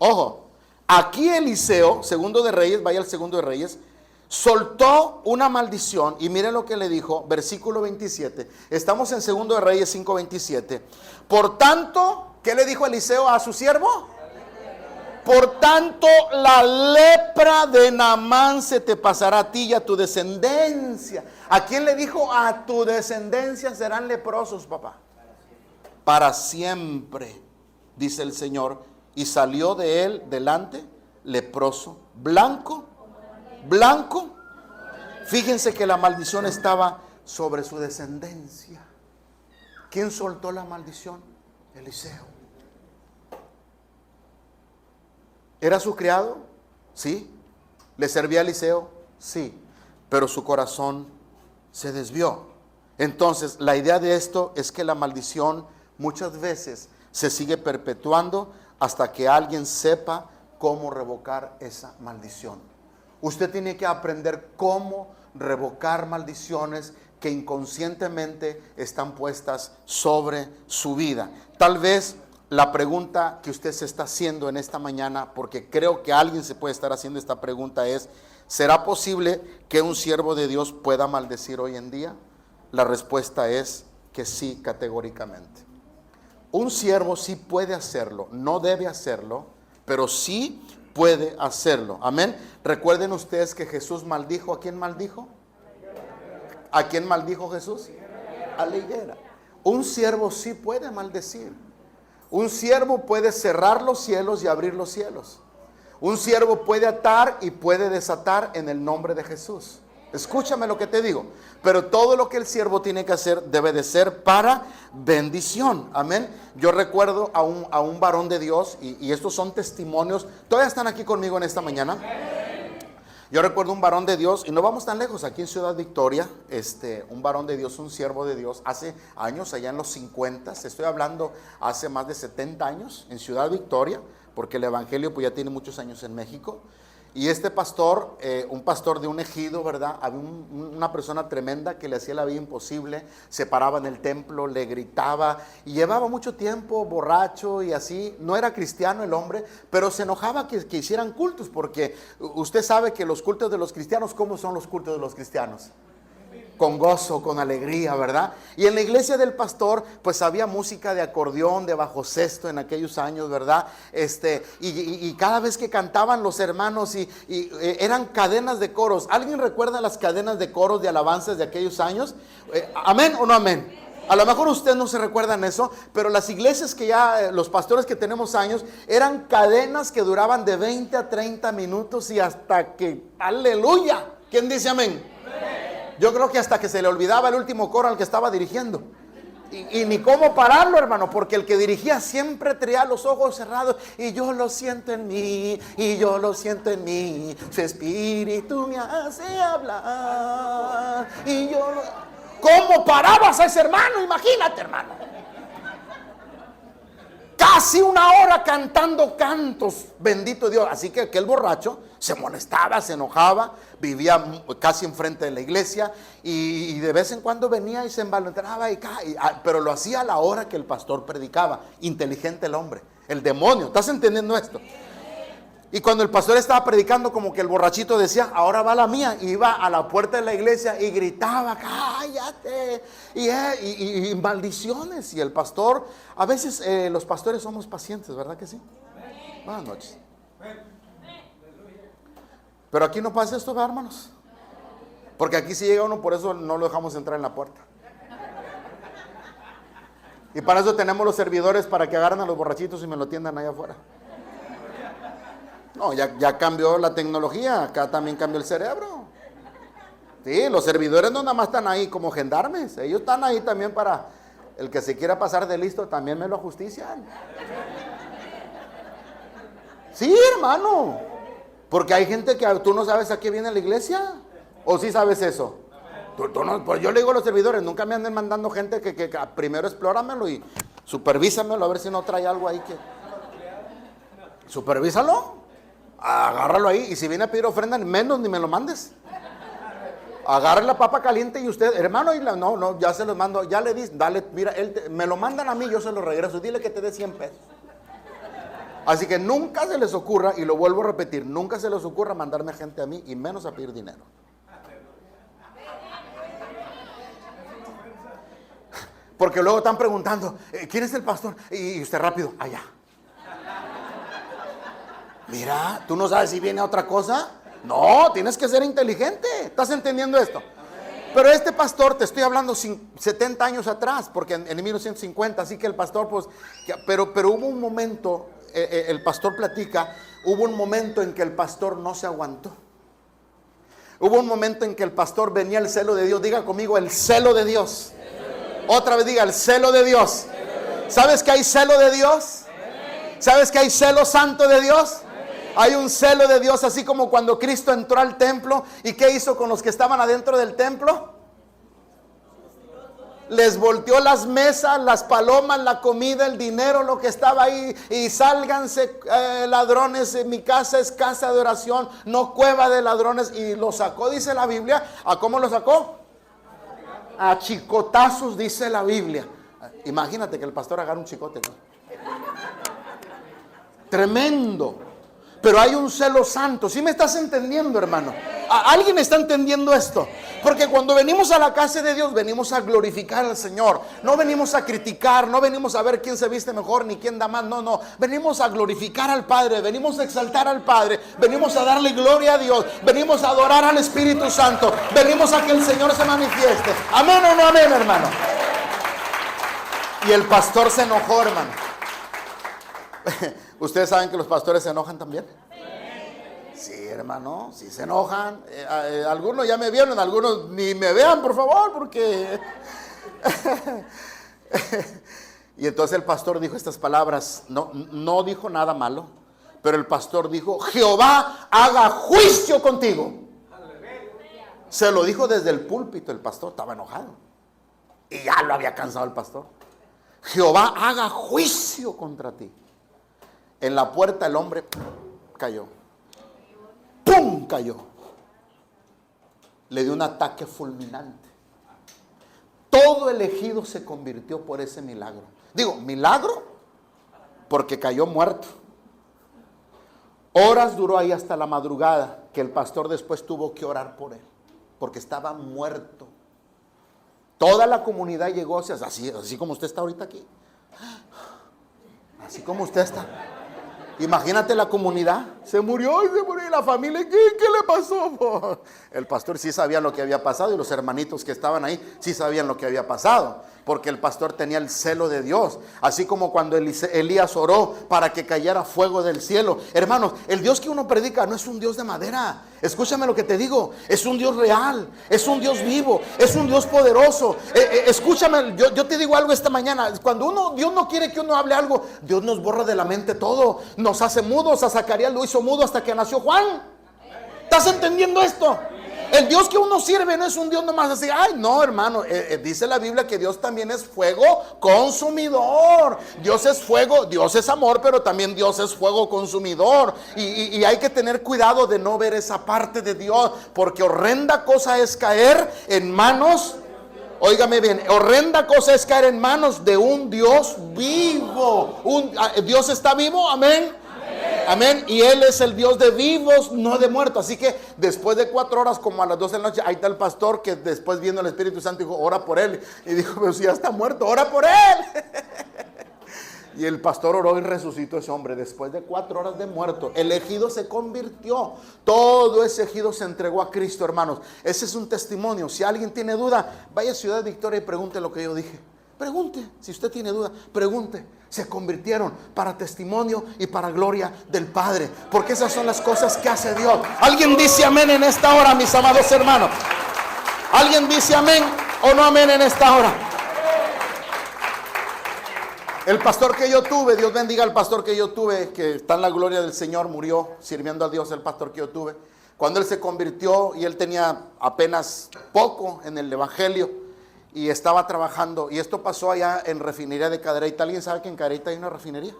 Ojo, aquí Eliseo, segundo de Reyes, vaya al segundo de Reyes, soltó una maldición, y mire lo que le dijo, versículo 27. Estamos en segundo de Reyes 5:27. Por tanto, ¿qué le dijo Eliseo a su siervo? Por tanto, la lepra de Naamán se te pasará a ti y a tu descendencia. ¿A quién le dijo? A tu descendencia serán leprosos, papá. Para siempre, dice el Señor. Y salió de él delante leproso, blanco. Fíjense que la maldición estaba sobre su descendencia. ¿Quién soltó la maldición? Eliseo. ¿Era su criado? Sí. ¿Le servía a Eliseo? Sí. Pero su corazón se desvió. Entonces, la idea de esto es que la maldición muchas veces se sigue perpetuando hasta que alguien sepa cómo revocar esa maldición. Usted tiene que aprender cómo revocar maldiciones que inconscientemente están puestas sobre su vida. Tal vez la pregunta que usted se está haciendo en esta mañana, porque creo que alguien se puede estar haciendo esta pregunta, es: ¿será posible que un siervo de Dios pueda maldecir hoy en día? La respuesta es que sí, categóricamente. Un siervo sí puede hacerlo, no debe hacerlo, pero sí puede hacerlo. Amén. Recuerden ustedes que Jesús maldijo. ¿A quién maldijo? ¿A quién maldijo Jesús? A la higuera. Un siervo sí puede maldecir. Un siervo puede cerrar los cielos y abrir los cielos. Un siervo puede atar y puede desatar en el nombre de Jesús. Escúchame lo que te digo. Pero todo lo que el siervo tiene que hacer debe de ser para bendición. Amén. Yo recuerdo a un varón de Dios, y estos son testimonios. Todavía están aquí conmigo en esta mañana. Yo recuerdo un varón de Dios, y no vamos tan lejos, aquí en Ciudad Victoria, un varón de Dios, un siervo de Dios, hace años, allá en los 50, estoy hablando hace más de 70 años, en Ciudad Victoria, porque el evangelio pues ya tiene muchos años en México. Y este pastor, un pastor de un ejido, ¿verdad? Había una persona tremenda que le hacía la vida imposible, se paraba en el templo, le gritaba, y llevaba mucho tiempo borracho y así. No era cristiano el hombre, pero se enojaba que hicieran cultos, porque usted sabe que los cultos de los cristianos, ¿cómo son los cultos de los cristianos? Con gozo, con alegría, ¿verdad? Y en la iglesia del pastor, pues había música de acordeón, de bajo sexto en aquellos años, ¿verdad? Y cada vez que cantaban los hermanos, eran cadenas de coros. ¿Alguien recuerda las cadenas de coros de alabanzas de aquellos años? ¿Amén o no amén? A lo mejor usted no se recuerdan eso, pero las iglesias que ya, los pastores que tenemos años, eran cadenas que duraban de 20 a 30 minutos y hasta que, aleluya, ¿quién dice amén? Yo creo que hasta que se le olvidaba el último coro al que estaba dirigiendo. Y ni cómo pararlo, hermano, porque el que dirigía siempre tenía los ojos cerrados. Y yo lo siento en mí, y yo lo siento en mí. Su espíritu me hace hablar. Y yo lo... ¿Cómo parabas a ese hermano? Imagínate, hermano. Casi una hora cantando cantos, bendito Dios. Así que aquel borracho se molestaba, se enojaba, vivía casi enfrente de la iglesia y de vez en cuando venía y se envalentonaba, pero lo hacía a la hora que el pastor predicaba. Inteligente el hombre, el demonio. ¿Estás entendiendo esto? Y cuando el pastor estaba predicando, como que el borrachito decía, ahora va la mía, y iba a la puerta de la iglesia y gritaba, cállate, y maldiciones. Y el pastor, a veces los pastores somos pacientes, ¿verdad que sí? Buenas noches. Pero aquí no pasa esto, ¿verdad, hermanos? Porque aquí si llega uno, por eso no lo dejamos entrar en la puerta. Y para eso tenemos los servidores, para que agarren a los borrachitos y me lo tiendan allá afuera. No, ya cambió la tecnología, acá también cambió el cerebro. Sí, los servidores no nada más están ahí como gendarmes, ellos están ahí también para el que se quiera pasar de listo, también me lo ajustician. Sí, hermano, porque hay gente que tú no sabes a qué viene la iglesia, o sí sabes eso. Tú no, pues yo le digo a los servidores, nunca me anden mandando gente que primero explóramelo y supervísamelo a ver si no trae algo ahí que... Supervísalo. Agárralo ahí, y si viene a pedir ofrenda, menos ni me lo mandes. Agarre la papa caliente y usted, hermano, no, ya se los mando, ya le dice, dale, mira, me lo mandan a mí, yo se lo regreso, dile que te dé 100 pesos. Así que nunca se les ocurra, y lo vuelvo a repetir, nunca se les ocurra mandarme gente a mí, y menos a pedir dinero. Porque luego están preguntando, ¿quién es el pastor? Y usted rápido, allá. Mira, ¿tú no sabes si viene otra cosa? No, tienes que ser inteligente. ¿Estás entendiendo esto? Pero este pastor, te estoy hablando 70 años atrás, porque en 1950, así que el pastor, pues, pero hubo un momento, el pastor platica, hubo un momento en que el pastor no se aguantó. Hubo un momento en que el pastor venía el celo de Dios. Diga conmigo, el celo de Dios. Otra vez diga, el celo de Dios. ¿Sabes que hay celo de Dios? ¿Sabes que hay celo santo de Dios? Hay un celo de Dios, así como cuando Cristo entró al templo. ¿Y qué hizo con los que estaban adentro del templo? les volteó las mesas, las palomas, la comida, el dinero, lo que estaba ahí. Y sálganse ladrones, mi casa es casa de oración, no cueva de ladrones. Y lo sacó, dice la Biblia. ¿A cómo lo sacó? A chicotazos, dice la Biblia. Imagínate que el pastor agarre un chicote, ¿no? Tremendo. Pero hay un celo santo. ¿Sí me estás entendiendo, hermano? ¿Alguien está entendiendo esto? Porque cuando venimos a la casa de Dios, venimos a glorificar al Señor. No venimos a criticar, no venimos a ver quién se viste mejor ni quién da más. No, no. Venimos a glorificar al Padre, venimos a exaltar al Padre, venimos a darle gloria a Dios, venimos a adorar al Espíritu Santo, venimos a que el Señor se manifieste. ¿Amén o no amén, hermano? Y el pastor se enojó, hermano. ¿Ustedes saben que los pastores se enojan también? Sí, hermano, sí se enojan. Algunos ya me vieron, algunos ni me vean, por favor, porque... Y entonces el pastor dijo estas palabras. No dijo nada malo, pero el pastor dijo: Jehová haga juicio contigo. Se lo dijo desde el púlpito. El pastor estaba enojado y ya lo había cansado el pastor. Jehová haga juicio contra ti. En la puerta el hombre cayó. ¡Pum! Cayó. Le dio un ataque fulminante. Todo el ejido se convirtió por ese milagro. Digo, milagro porque cayó muerto. Horas duró ahí hasta la madrugada, que el pastor después tuvo que orar por él, porque estaba muerto. Toda la comunidad llegó, así como usted está ahorita aquí. Así como usted está. Imagínate la comunidad. Se murió y la familia. ¿Qué le pasó? El pastor sí sabía lo que había pasado y los hermanitos que estaban ahí sí sabían lo que había pasado. Porque el pastor tenía el celo de Dios. Así como cuando Elías oró para que cayera fuego del cielo. Hermanos, el Dios que uno predica no es un Dios de madera. Escúchame lo que te digo. Es un Dios real. Es un Dios vivo. Es un Dios poderoso. Escúchame, yo te digo algo esta mañana. Cuando Dios no quiere que uno hable algo, Dios nos borra de la mente todo. Nos hace mudos. A Zacarías lo hizo mudo hasta que nació Juan. ¿Estás entendiendo esto? El Dios que uno sirve no es un Dios nomás así. Ay, no, hermano. Dice la Biblia que Dios también es fuego consumidor. Dios es fuego, Dios es amor, pero también Dios es fuego consumidor. Y hay que tener cuidado de no ver esa parte de Dios, porque horrenda cosa es caer en manos. Óigame bien, horrenda cosa es caer en manos de un Dios vivo. Dios está vivo, amén. Amén. Y Él es el Dios de vivos, no de muertos. Así que después de 4 horas, como a las 12 de la noche, ahí está el pastor que después viendo el Espíritu Santo dijo: ora por él. Y dijo: pero si ya está muerto, ora por él. Y el pastor oró y resucitó ese hombre después de 4 horas de muerto. El ejido se convirtió. Todo ese ejido se entregó a Cristo, hermanos. Ese es un testimonio. Si alguien tiene duda, vaya a Ciudad Victoria y pregunte lo que yo dije. Pregunte, si usted tiene duda, pregunte. Se convirtieron para testimonio y para gloria del Padre, porque esas son las cosas que hace Dios. Alguien dice amén en esta hora, mis amados hermanos. Alguien dice amén o no amén en esta hora. El pastor que yo tuve, Dios bendiga al pastor que yo tuve, que está en la gloria del Señor, murió sirviendo a Dios. El pastor que yo tuve, cuando él se convirtió y él tenía apenas poco en el evangelio, y estaba trabajando, y esto pasó allá en refinería de Cadereyta. ¿Alguien sabe que en Cadereyta hay una refinería?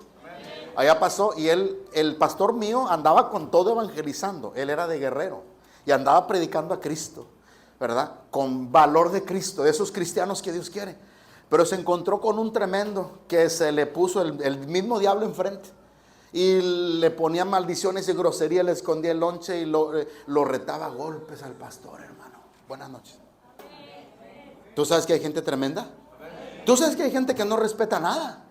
Allá pasó, y el pastor mío andaba con todo evangelizando. Él era de Guerrero y andaba predicando a Cristo, ¿verdad? Con valor de Cristo, de esos cristianos que Dios quiere. Pero se encontró con un tremendo que se le puso el mismo diablo enfrente y le ponía maldiciones y grosería, le escondía el lonche y lo retaba a golpes al pastor, hermano. Buenas noches. ¿Tú sabes que hay gente tremenda? ¿Tú sabes que hay gente que no respeta nada?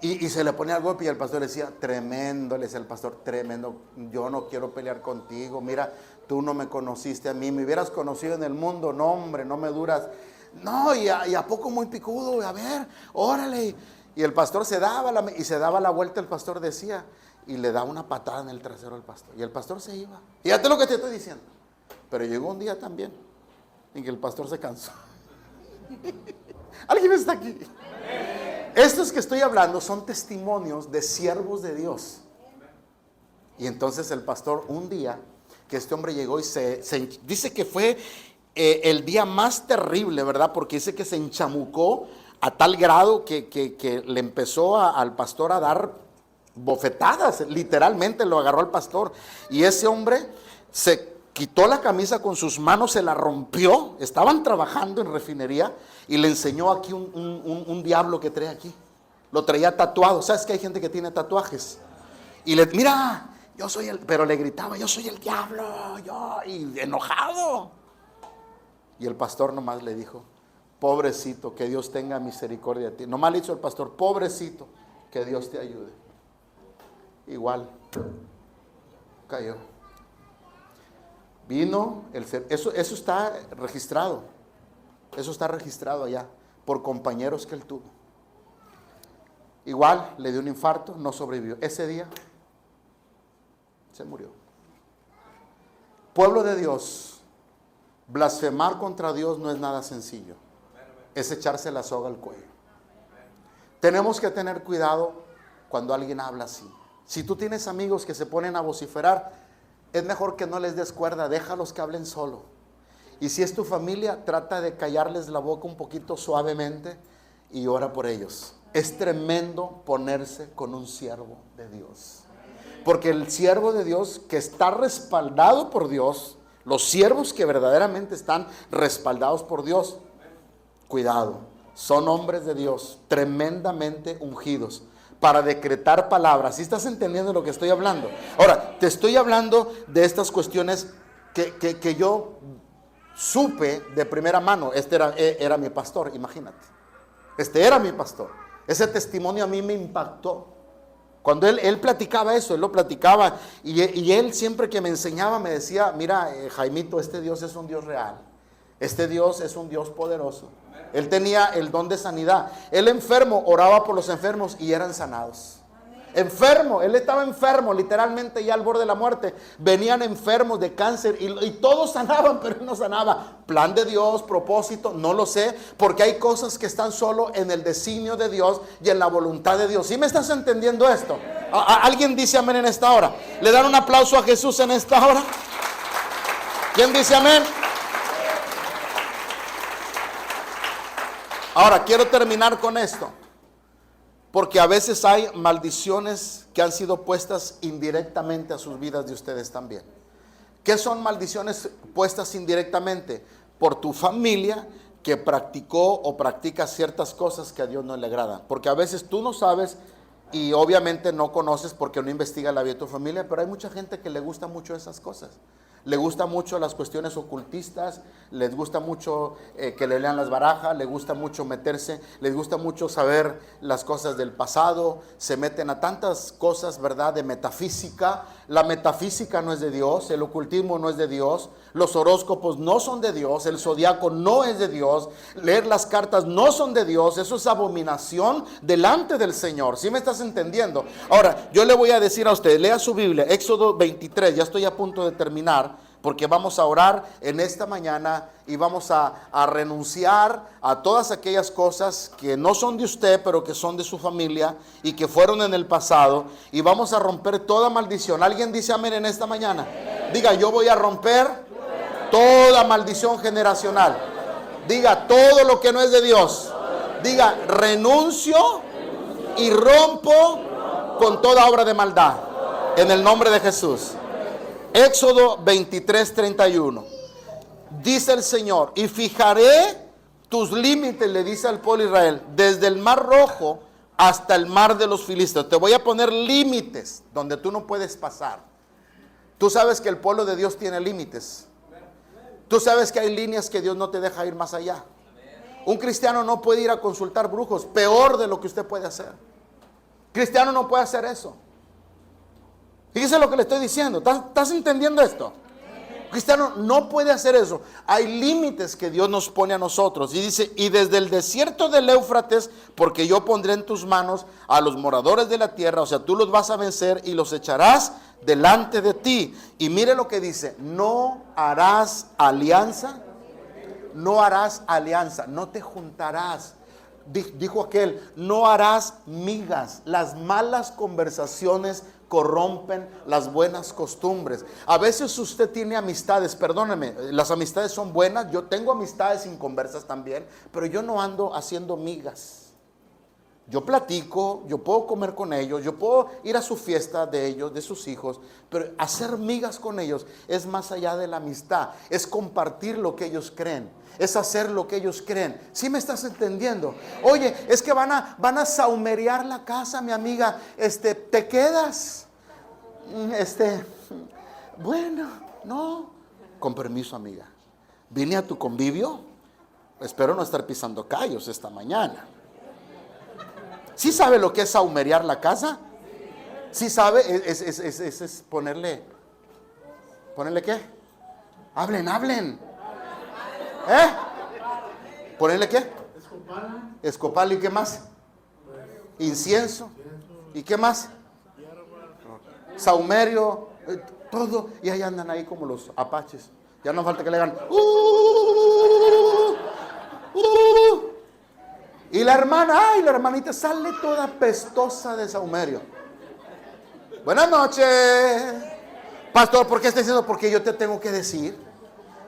Y se le ponía al golpe y el pastor le decía: tremendo, le decía el pastor: tremendo, yo no quiero pelear contigo. Mira, tú no me conociste a mí, me hubieras conocido en el mundo. No, hombre, no me duras. No, y a poco muy picudo, a ver, órale. Y el pastor se daba la vuelta, el pastor decía, y le daba una patada en el trasero al pastor. Y el pastor se iba. Fíjate lo que te estoy diciendo. Pero llegó un día también en que el pastor se cansó. ¿Alguien está aquí? Estos que estoy hablando son testimonios de siervos de Dios. Y entonces el pastor, un día que este hombre llegó y se dice que fue el día más terrible, ¿verdad? Porque dice que se enchamucó a tal grado que le empezó al pastor a dar bofetadas, literalmente lo agarró al pastor. Y ese hombre se quitó la camisa con sus manos, se la rompió, estaban trabajando en refinería y le enseñó aquí un diablo que trae aquí. Lo traía tatuado. ¿Sabes que hay gente que tiene tatuajes? Y le, mira, yo soy pero le gritaba, yo soy el diablo, y enojado. Y el pastor nomás le dijo, pobrecito, que Dios tenga misericordia de ti. Nomás le hizo el pastor, pobrecito, que Dios te ayude. Igual, cayó. Vino, eso está registrado. Eso está registrado allá, por compañeros que él tuvo. Igual, le dio un infarto, no sobrevivió. Ese día, se murió. Pueblo de Dios, blasfemar contra Dios no es nada sencillo. Es echarse la soga al cuello. Tenemos que tener cuidado cuando alguien habla así. Si tú tienes amigos que se ponen a vociferar, es mejor que no les des cuerda, déjalos que hablen solo. Y si es tu familia, trata de callarles la boca un poquito suavemente y ora por ellos. Es tremendo ponerse con un siervo de Dios. Porque el siervo de Dios que está respaldado por Dios, los siervos que verdaderamente están respaldados por Dios, cuidado, son hombres de Dios tremendamente ungidos para decretar palabras. ¿Sí estás entendiendo lo que estoy hablando? Ahora, te estoy hablando de estas cuestiones que yo supe de primera mano. Este era mi pastor, imagínate. Este era mi pastor. Ese testimonio a mí me impactó. Cuando él platicaba eso, él lo platicaba. Y él siempre que me enseñaba me decía, mira, Jaimito, este Dios es un Dios real. Este Dios es un Dios poderoso. Él tenía el don de sanidad. El enfermo oraba por los enfermos y eran sanados. Enfermo, él estaba enfermo, literalmente ya al borde de la muerte. Venían enfermos de cáncer y todos sanaban, pero él no sanaba. Plan de Dios, propósito, no lo sé, porque hay cosas que están solo en el designio de Dios y en la voluntad de Dios. ¿Sí me estás entendiendo esto? ¿Alguien dice amén en esta hora? ¿Le dan un aplauso a Jesús en esta hora? ¿Quién dice amén? Ahora, quiero terminar con esto. Porque a veces hay maldiciones que han sido puestas indirectamente a sus vidas de ustedes también. ¿Qué son maldiciones puestas indirectamente? Por tu familia que practicó o practica ciertas cosas que a Dios no le agradan. Porque a veces tú no sabes y obviamente no conoces porque no investiga la vida de tu familia, pero hay mucha gente que le gusta mucho esas cosas. Le gusta mucho las cuestiones ocultistas, les gusta mucho que le lean las barajas, les gusta mucho meterse, les gusta mucho saber las cosas del pasado, se meten a tantas cosas, ¿verdad?, de metafísica. La metafísica no es de Dios, el ocultismo no es de Dios, los horóscopos no son de Dios, el zodiaco no es de Dios, leer las cartas no son de Dios, eso es abominación delante del Señor. ¿Sí me estás entendiendo? Ahora, yo le voy a decir a usted, lea su Biblia, Éxodo 23, ya estoy a punto de terminar, porque vamos a orar en esta mañana y vamos a renunciar a todas aquellas cosas que no son de usted, pero que son de su familia y que fueron en el pasado, y vamos a romper toda maldición. ¿Alguien dice amén en esta mañana? Diga, yo voy a romper toda maldición generacional. Diga, todo lo que no es de Dios. Diga, renuncio y rompo con toda obra de maldad en el nombre de Jesús. Éxodo 23:31. Dice el Señor, y fijaré tus límites, le dice al pueblo de Israel, desde el mar rojo hasta el mar de los filisteos. Te voy a poner límites donde tú no puedes pasar. Tú sabes que el pueblo de Dios tiene límites. Tú sabes que hay líneas que Dios no te deja ir más allá. Un cristiano no puede ir a consultar brujos, peor de lo que usted puede hacer. Cristiano no puede hacer eso. Fíjese lo que le estoy diciendo. ¿Estás entendiendo esto? Cristiano no puede hacer eso. Hay límites que Dios nos pone a nosotros. Y dice, y desde el desierto del Éufrates, porque yo pondré en tus manos a los moradores de la tierra, o sea, tú los vas a vencer y los echarás delante de ti. Y mire lo que dice, no harás alianza, no harás alianza, no te juntarás. Dijo aquel, no harás migas. Las malas conversaciones corrompen las buenas costumbres. A veces usted tiene amistades, perdóneme, las amistades son buenas, yo tengo amistades inconversas también, pero yo no ando haciendo migas. Yo platico, yo puedo comer con ellos, yo puedo ir a su fiesta de ellos, de sus hijos, pero hacer migas con ellos es más allá de la amistad, es compartir lo que ellos creen, es hacer lo que ellos creen. ¿Sí me estás entendiendo? Oye, es que van a saumerear la casa, mi amiga, ¿te quedas? Bueno, no. Con permiso, amiga. Vine a tu convivio, espero no estar pisando callos esta mañana. ¿Sí sabe lo que es saumerear la casa? ¿Sí sabe? Es ponerle ¿qué? Hablen. ¿Ponerle qué? Escopal. ¿Y qué más? Incienso. ¿Y qué más? Saumerio, todo. Y ahí andan ahí como los apaches. Ya no falta que le hagan y la hermanita sale toda pestosa de saumerio. Buenas noches. Pastor, ¿por qué está diciendo? Porque yo te tengo que decir.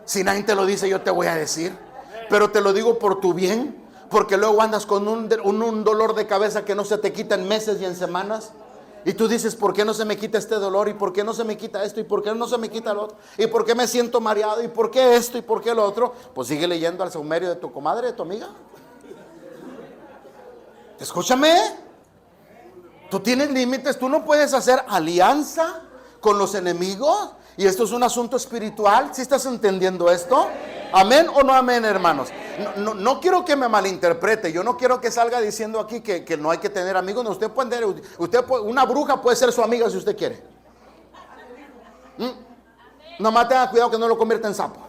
Si nadie te lo dice, yo te voy a decir. Pero te lo digo por tu bien. Porque luego andas con un dolor de cabeza que no se te quita en meses y en semanas. Y tú dices, ¿por qué no se me quita este dolor? ¿Y por qué no se me quita esto? ¿Y por qué no se me quita lo otro? ¿Y por qué me siento mareado? ¿Y por qué esto? ¿Y por qué lo otro? Pues sigue leyendo al saumerio de tu comadre, de tu amiga. Escúchame, tú tienes límites, tú no puedes hacer alianza con los enemigos, y esto es un asunto espiritual. ¿Sí estás entendiendo esto? ¿Amén o no amén, hermanos? No quiero que me malinterprete, yo no quiero que salga diciendo aquí que no hay que tener amigos. No, una bruja puede ser su amiga si usted quiere. Nomás tenga cuidado que no lo convierta en sapo.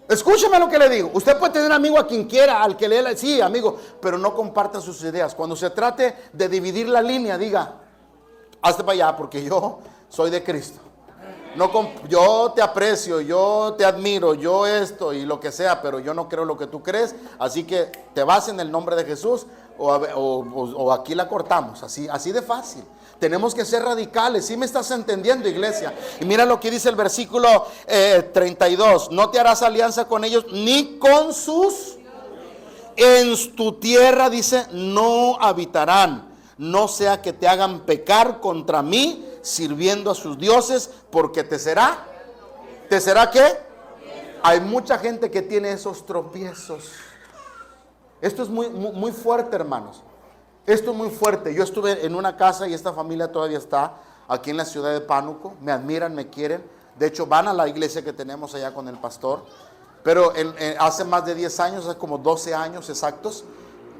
Escúcheme lo que le digo. Usted puede tener amigo a quien quiera, al que le sí, amigo, pero no comparta sus ideas. Cuando se trate de dividir la línea, diga, hazte para allá porque yo soy de Cristo. Yo te aprecio, yo te admiro, yo esto y lo que sea, pero yo no creo lo que tú crees, así que te vas en el nombre de Jesús o aquí la cortamos, así de fácil. Tenemos que ser radicales. ¿Sí me estás entendiendo, iglesia? Y mira lo que dice el versículo 32. No te harás alianza con ellos ni con sus. En tu tierra, dice, no habitarán. No sea que te hagan pecar contra mí sirviendo a sus dioses, porque ¿te será qué? Hay mucha gente que tiene esos tropiezos. Esto es muy fuerte, hermanos. Esto es muy fuerte. Yo estuve en una casa y esta familia todavía está aquí en la ciudad de Pánuco. Me admiran, me quieren. De hecho, van a la iglesia que tenemos allá con el pastor. Pero hace más de 10 años, hace como 12 años exactos,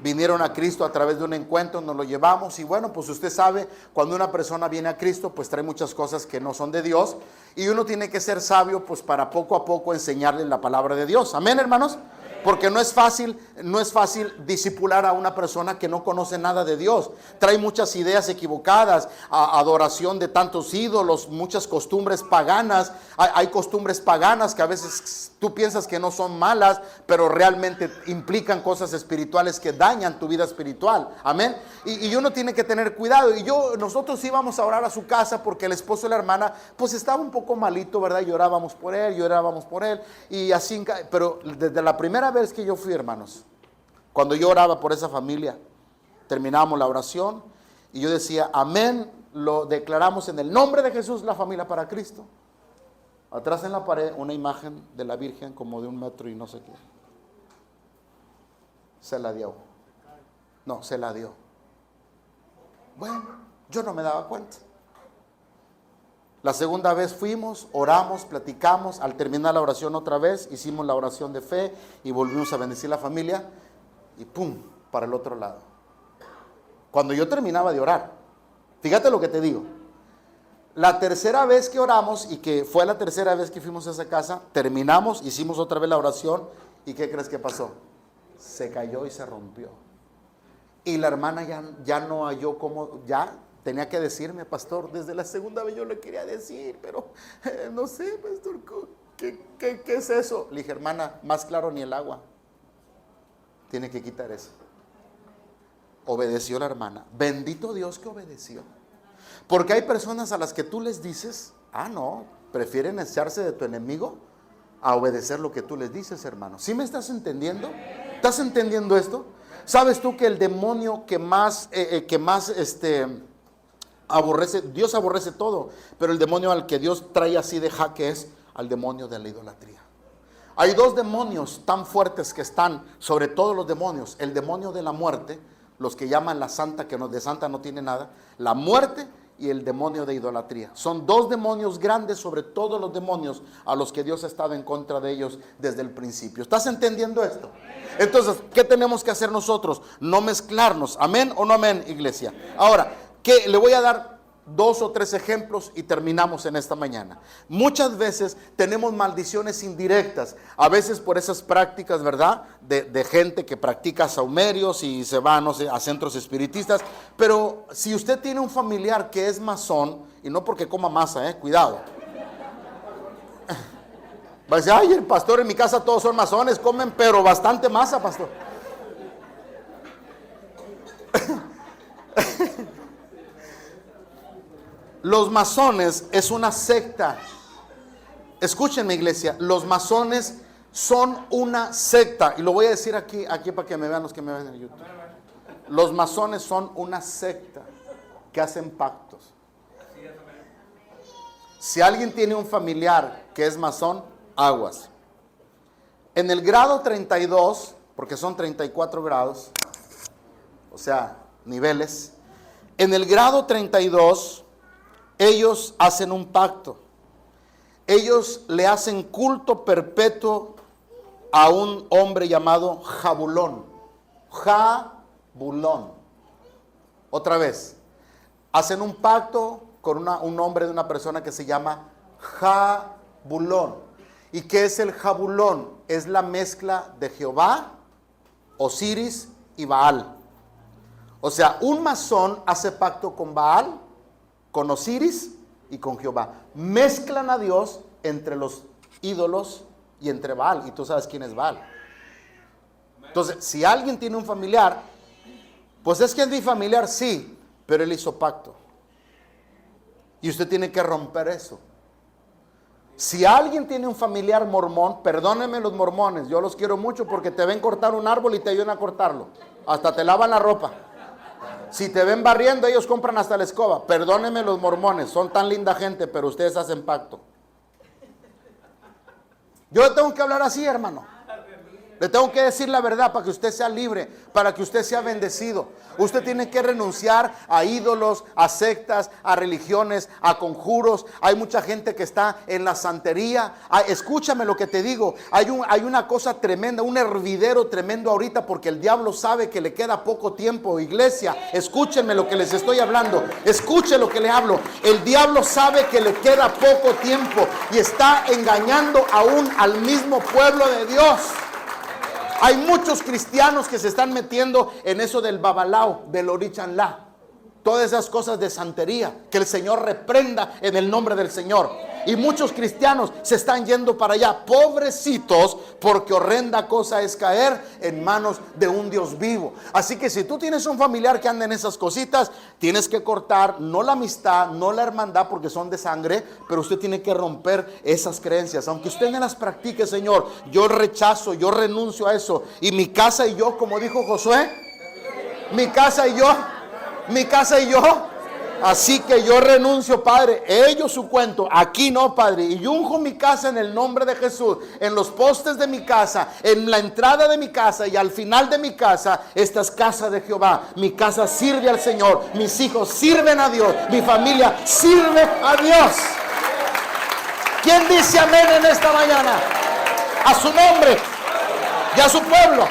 vinieron a Cristo a través de un encuentro, nos lo llevamos. Y bueno, pues usted sabe, cuando una persona viene a Cristo, pues trae muchas cosas que no son de Dios. Y uno tiene que ser sabio, pues para poco a poco enseñarle la palabra de Dios. Amén, hermanos. Porque no es fácil discipular a una persona que no conoce nada de Dios. Trae muchas ideas equivocadas, adoración de tantos ídolos, muchas costumbres paganas. Hay costumbres paganas que a veces tú piensas que no son malas, pero realmente implican cosas espirituales que dañan tu vida espiritual. Amén. Y uno tiene que tener cuidado. Nosotros íbamos a orar a su casa porque el esposo de la hermana pues estaba un poco malito, ¿verdad? Llorábamos por él. Y así, pero desde la primera vez que yo fui, hermanos, cuando yo oraba por esa familia, terminábamos la oración y yo decía, amén, lo declaramos en el nombre de Jesús, la familia para Cristo. Atrás en la pared una imagen de la Virgen como de 1 metro y no sé qué. Se la dio. Bueno, yo no me daba cuenta. La segunda vez fuimos, oramos, platicamos. Al terminar la oración otra vez, hicimos la oración de fe y volvimos a bendecir la familia. Y pum, para el otro lado. Cuando yo terminaba de orar, fíjate lo que te digo. La tercera vez que oramos, y que fue la tercera vez que fuimos a esa casa, terminamos, hicimos otra vez la oración. ¿Y qué crees que pasó? Se cayó y se rompió. Y la hermana ya no halló cómo, ya tenía que decirme, pastor, desde la segunda vez yo le quería decir, pero no sé, pastor, ¿qué es eso? Le dije, hermana, más claro ni el agua. Tiene que quitar eso. Obedeció la hermana. Bendito Dios que obedeció. Porque hay personas a las que tú les dices, no, prefieren echarse de tu enemigo a obedecer lo que tú les dices, hermano. ¿Sí me estás entendiendo? ¿Estás entendiendo esto? ¿Sabes tú que el demonio que más aborrece, Dios aborrece todo, pero el demonio al que Dios trae así de jaque es al demonio de la idolatría? Hay dos demonios tan fuertes que están sobre todos los demonios: el demonio de la muerte, los que llaman la santa, que de santa no tiene nada, la muerte, y el demonio de idolatría. Son dos demonios grandes sobre todos los demonios a los que Dios ha estado en contra de ellos desde el principio. ¿Estás entendiendo esto? Entonces, ¿qué tenemos que hacer nosotros? No mezclarnos. ¿Amén o no amén, iglesia? Ahora, le voy a dar 2 o 3 ejemplos y terminamos en esta mañana. Muchas veces tenemos maldiciones indirectas, a veces por esas prácticas, ¿verdad? De gente que practica saumerios y se va, no sé, a centros espiritistas. Pero si usted tiene un familiar que es masón, y no porque coma masa, cuidado. Va a decir, ay, el pastor, en mi casa todos son masones, comen pero bastante masa, pastor. Los masones es una secta. Escúchenme, iglesia, los masones son una secta. Y lo voy a decir aquí para que me vean los que me ven en YouTube. Los masones son una secta que hacen pactos. Si alguien tiene un familiar que es masón, aguas. En el grado 32, porque son 34 grados, o sea, niveles. En el grado 32... ellos hacen un pacto. Ellos le hacen culto perpetuo a un hombre llamado Jabulón. Jabulón. Otra vez. Hacen un pacto con un nombre de una persona que se llama Jabulón. ¿Y qué es el Jabulón? Es la mezcla de Jehová, Osiris y Baal. O sea, un masón hace pacto con Baal, con Osiris y con Jehová. Mezclan a Dios entre los ídolos y entre Baal. Y tú sabes quién es Baal. Entonces, si alguien tiene un familiar, pues es que es mi familiar, sí, pero él hizo pacto. Y usted tiene que romper eso. Si alguien tiene un familiar mormón, perdónenme los mormones, yo los quiero mucho porque te ven cortar un árbol y te ayudan a cortarlo. Hasta te lavan la ropa. Si te ven barriendo, ellos compran hasta la escoba. Perdónenme los mormones, son tan linda gente, pero ustedes hacen pacto. Yo le tengo que hablar así, hermano. Le tengo que decir la verdad para que usted sea libre, para que usted sea bendecido. Usted tiene que renunciar a ídolos, a sectas, a religiones, a conjuros. Hay mucha gente que está en la santería. Escúchame lo que te digo. Hay una cosa tremenda, un hervidero tremendo ahorita porque el diablo sabe que le queda poco tiempo. Iglesia, escúchenme lo que les estoy hablando. Escuche lo que le hablo. El diablo sabe que le queda poco tiempo y está engañando aún al mismo pueblo de Dios. Hay muchos cristianos que se están metiendo en eso del babalao, del orichanlá. Todas esas cosas de santería, que el Señor reprenda en el nombre del Señor. Y muchos cristianos se están yendo para allá, pobrecitos, porque horrenda cosa es caer en manos de un Dios vivo. Así que si tú tienes un familiar que anda en esas cositas, tienes que cortar, no la amistad, no la hermandad, porque son de sangre, pero usted tiene que romper esas creencias. Aunque usted no las practique, Señor, yo rechazo, yo renuncio a eso. Y mi casa y yo, como dijo Josué, mi casa y yo, así que yo renuncio, Padre, ellos su cuento, aquí no, Padre, y unjo mi casa en el nombre de Jesús, en los postes de mi casa, en la entrada de mi casa y al final de mi casa. Esta es casa de Jehová, mi casa sirve al Señor, mis hijos sirven a Dios, mi familia sirve a Dios. ¿Quién dice amén en esta mañana? A su nombre y a su pueblo.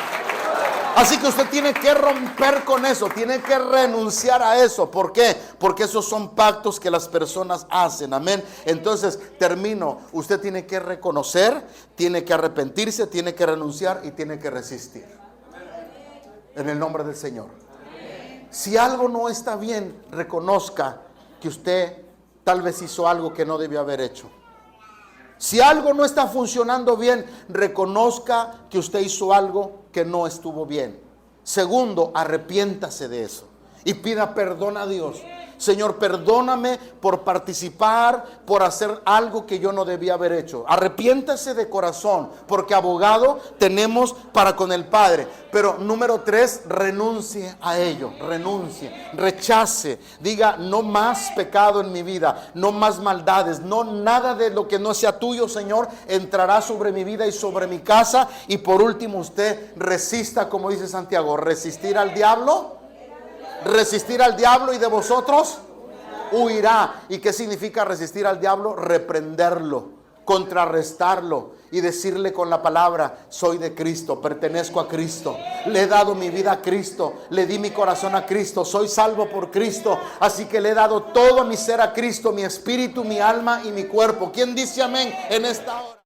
Así que usted tiene que romper con eso, tiene que renunciar a eso. ¿Por qué? Porque esos son pactos que las personas hacen, amén. Entonces, termino, usted tiene que reconocer, tiene que arrepentirse, tiene que renunciar y tiene que resistir. En el nombre del Señor. Si algo no está bien, reconozca que usted tal vez hizo algo que no debió haber hecho. Si algo no está funcionando bien, reconozca que usted hizo algo que no estuvo bien. Segundo, arrepiéntase de eso y pida perdón a Dios. Señor, perdóname por participar, por hacer algo que yo no debía haber hecho. Arrepiéntase de corazón, porque abogado tenemos para con el Padre. Pero número 3, renuncie a ello, renuncie, rechace, diga: no más pecado en mi vida, no más maldades, no nada de lo que no sea tuyo, Señor, entrará sobre mi vida y sobre mi casa. Y por último, usted resista, como dice Santiago, resistir al diablo. Resistir al diablo y de vosotros huirá. ¿Y qué significa resistir al diablo? Reprenderlo, contrarrestarlo y decirle con la palabra: soy de Cristo, pertenezco a Cristo, le he dado mi vida a Cristo, le di mi corazón a Cristo, soy salvo por Cristo, así que le he dado todo mi ser a Cristo, mi espíritu, mi alma y mi cuerpo. ¿Quién dice amén en esta hora?